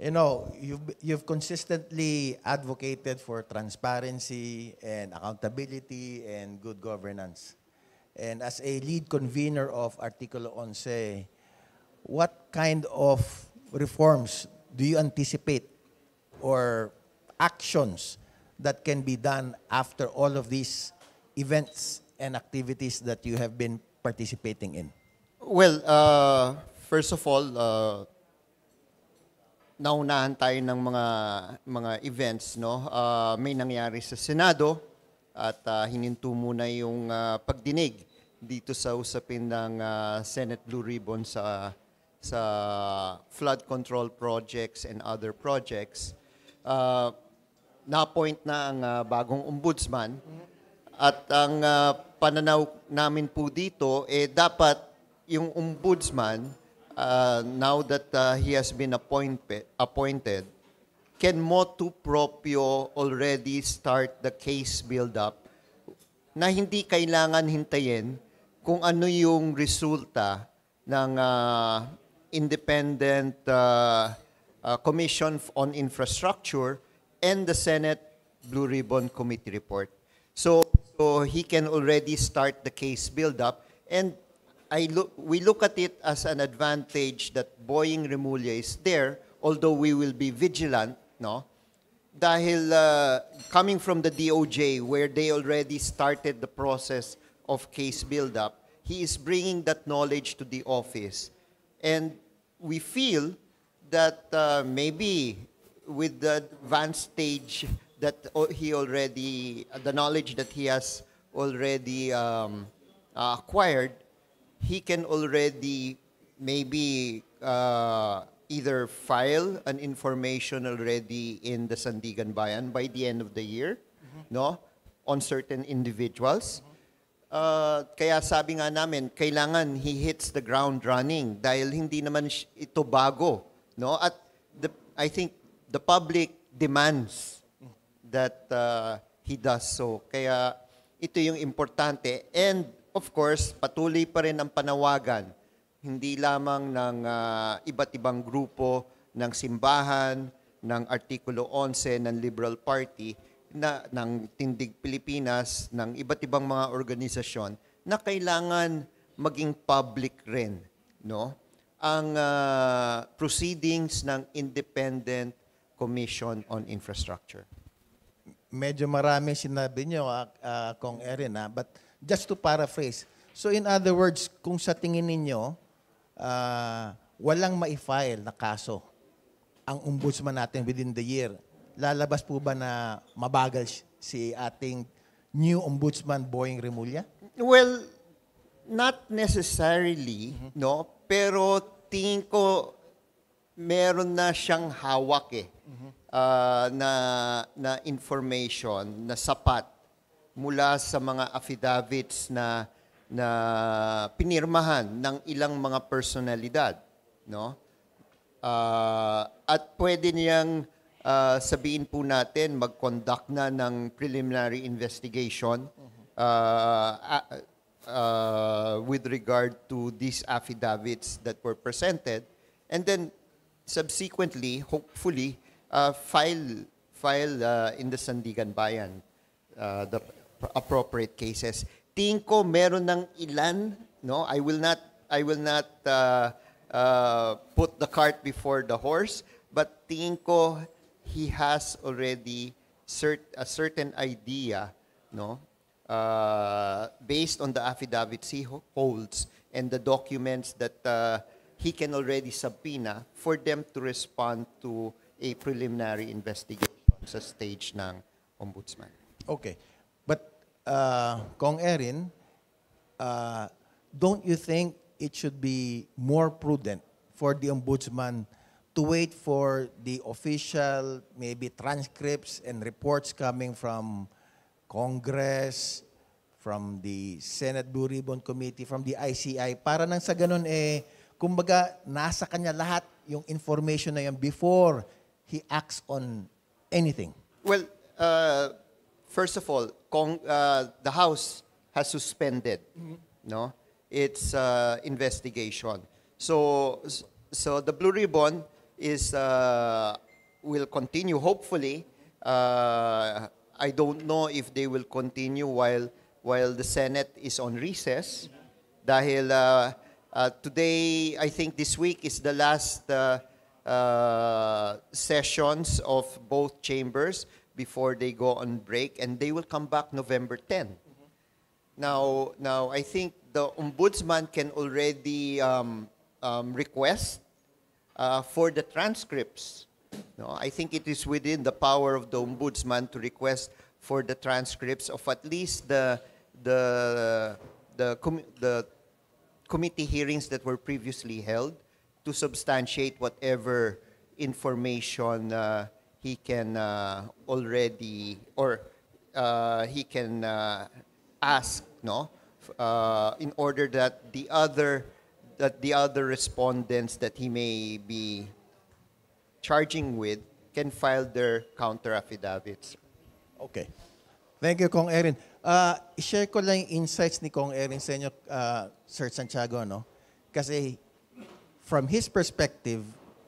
You know, you've consistently advocated for transparency and accountability and good governance. And as a lead convener of Artikulo 11, what kind of reforms do you anticipate or actions that can be done after all of these events and activities that you have been participating in? Well, first of all, naunahan tayo ng mga events, no? May nangyari sa Senado at hininto muna yung pagdinig dito sa usapin ng Senate Blue Ribbon sa flood control projects and other projects. Na-appoint na ang bagong ombudsman at ang pananaw namin po dito dapat yung ombudsman now that he has been appointed can motu proprio already start the case build-up na hindi kailangan hintayin kung ano yung resulta ng Independent Commission on Infrastructure and the Senate Blue Ribbon Committee report. So he can already start the case build-up, and we look at it as an advantage that Boying Remulla is there, although we will be vigilant, no? Dahil coming from the DOJ, where they already started the process of case build-up, he is bringing that knowledge to the office. And we feel that maybe with the advanced stage that the knowledge that he has already acquired, he can already maybe either file an information already in the Sandigan Bayan by the end of the year, no, on certain individuals. Kaya sabi nga namin, kailangan he hits the ground running dahil hindi naman ito bago, no? At I think the public demands that he does so. Kaya ito yung importante. And of course, patuloy pa rin ang panawagan, hindi lamang ng iba't ibang grupo ng simbahan, ng Artikulo 11, ng Liberal Party, ng Tindig Pilipinas, ng iba't ibang mga organisasyon na kailangan maging public rin, no? Ang proceedings ng Independent Commission on Infrastructure. Medyo marami sinabi niyo, Kong Erin, but just to paraphrase, so in other words, kung sa tingin ninyo, walang ma-file na kaso ang ombudsman natin within the year, lalabas po ba na mabagal si ating new ombudsman, Boying Remulla? Well, not necessarily, no? Pero tingin ko meron na siyang hawak na information na sapat mula sa mga affidavits na pinirmahan ng ilang mga personalidad, no? At pwede niyang sabihin po natin, mag-conduct na ng preliminary investigation with regard to these affidavits that were presented, and then subsequently, hopefully, file in the Sandigan Bayan the appropriate cases. Tingin ko meron ng ilan, no? I will not put the cart before the horse, but tingin ko he has already a certain idea, no? Based on the affidavits he holds and the documents that he can already subpoena for them to respond to a preliminary investigation sa stage ng ombudsman. Okay. But, Kong Erin, don't you think it should be more prudent for the ombudsman to wait for the official, maybe transcripts and reports coming from Congress, from the Senate Blue Ribbon Committee, from the ICI, para nang sa ganun kumbaga, nasa kanya lahat yung information na yan before he acts on anything? Well, first of all, the House has suspended, no, its investigation. So the Blue Ribbon will continue. Hopefully, I don't know if they will continue while the Senate is on recess. Dahil today, I think this week is the last sessions of both chambers before they go on break, and they will come back November 10. Now, I think the ombudsman can already request for the transcripts. No, I think it is within the power of the ombudsman to request for the transcripts of at least the committee hearings that were previously held to substantiate whatever information he can already, or he can ask, no, in order that the other respondents that he may be charging with can file their counter affidavits. Okay. Thank you, Kong Erin. I-share ko lang yung insights ni Kong Erin sa inyo, Sir Santiago, no? Kasi from his perspective,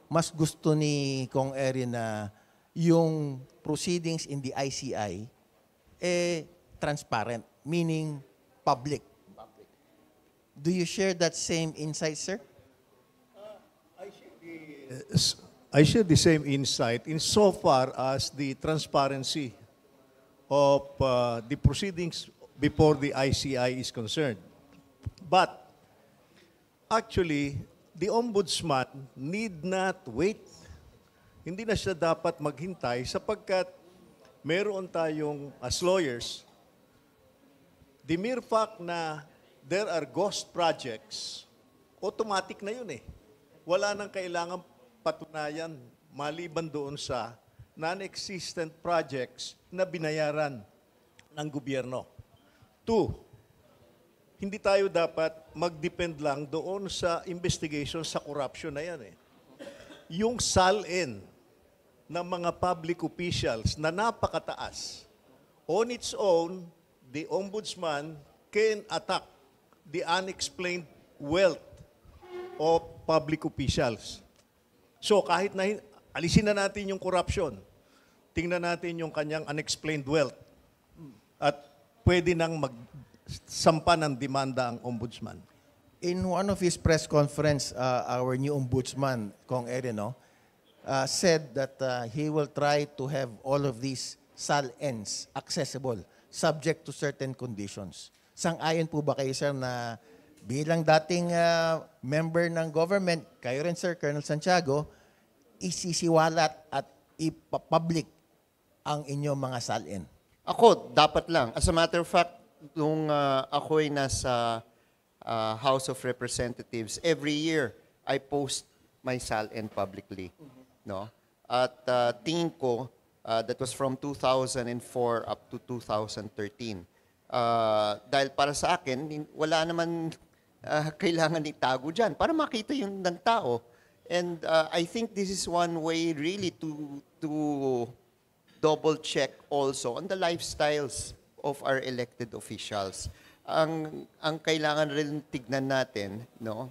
mas gusto ni Kong Erin na yung proceedings in the ICI transparent, meaning public. Do you share that same insight, sir? I share the same insight insofar as the transparency of the proceedings before the ICI is concerned. But actually, the ombudsman need not wait. Hindi na siya dapat maghintay sapagkat meron tayong, as lawyers, the mere fact na there are ghost projects, automatic na yun eh. Wala nang kailangan patunayan maliban doon sa non-existent projects na binayaran ng gobyerno. Two, hindi tayo dapat mag-depend lang doon sa investigation sa corruption na yan eh. Yung SALN ng mga public officials na napakataas, on its own, the ombudsman can attack the unexplained wealth of public officials. So kahit na alisin na natin yung corruption, tingnan natin yung kanyang unexplained wealth, at pwede nang magsampa ng demanda ang ombudsman. In one of his press conference, our new ombudsman, Kong Erin, said that he will try to have all of these SALNs accessible, subject to certain conditions. Sang-ayon po ba kayo, sir, na bilang dating member ng government, kayo rin, sir, Colonel Santiago, isisiwalat at ipapublic ang inyong mga SALN? Ako, dapat lang. As a matter of fact, nung ako'y nasa House of Representatives, every year, I post my SALN publicly. No? At tingin ko, that was from 2004 up to 2013. Dahil para sa akin, wala naman kailangan itago dyan para makita yung ng tao. And I think this is one way really to double check also on the lifestyles of our elected officials. Ang kailangan rin tignan natin, no?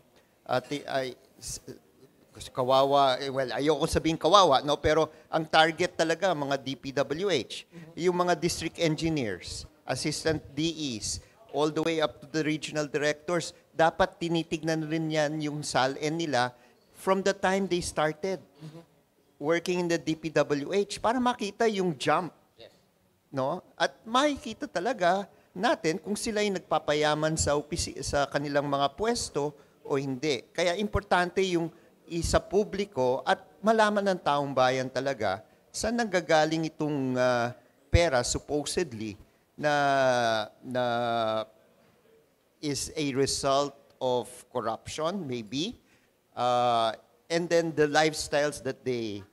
Kawawa, well, ayoko sabihin kawawa, no? Pero ang target talaga, mga DPWH, yung mga district engineers, assistant DEs, all the way up to the regional directors, dapat tinitignan rin yan yung SALN nila from the time they started working in the DPWH para makita yung jump. No? At makikita talaga natin kung sila yung nagpapayaman sa kanilang mga pwesto o hindi. Kaya importante yung isa publiko at malaman ng taong bayan talaga saan nanggagaling itong pera supposedly na is a result of corruption, maybe, and then the lifestyles that they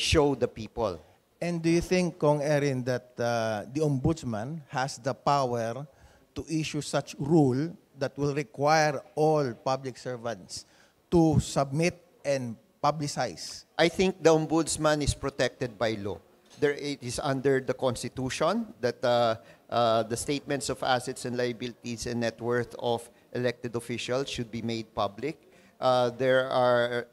show the people. And do you think, Kong Erin, that the ombudsman has the power to issue such rule that will require all public servants to submit and publicize? I think the ombudsman is protected by law. It is under the Constitution that the statements of assets and liabilities and net worth of elected officials should be made public. there are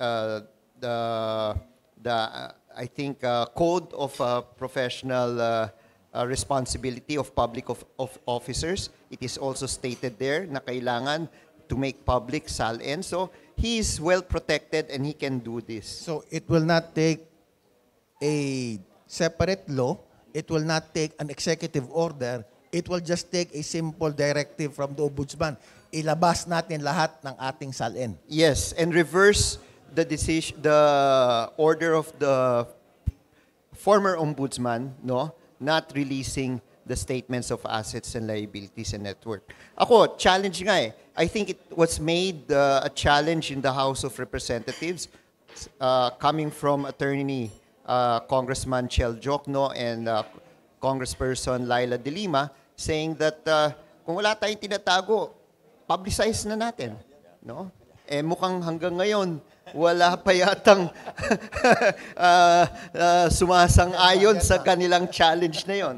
I think code of professional responsibility of public of officers. It is also stated there na kailangan to make public SALN. So he is well protected and he can do this. So it will not take a separate law. It will not take an executive order. It will just take a simple directive from the Ombudsman. Ilabas natin lahat ng ating SALN. Yes, and reverse the decision, the order of the former ombudsman, no, not releasing the statements of assets and liabilities and net worth. Ako, challenge nga eh. I think it was made a challenge in the House of Representatives coming from attorney Congressman Chel Jokno and Congressperson Laila De Lima saying that kung wala tayong tinatago, publicize na natin, no? Eh mukhang hanggang ngayon wala pa yatang sumasang-ayon sa kanilang challenge na yon.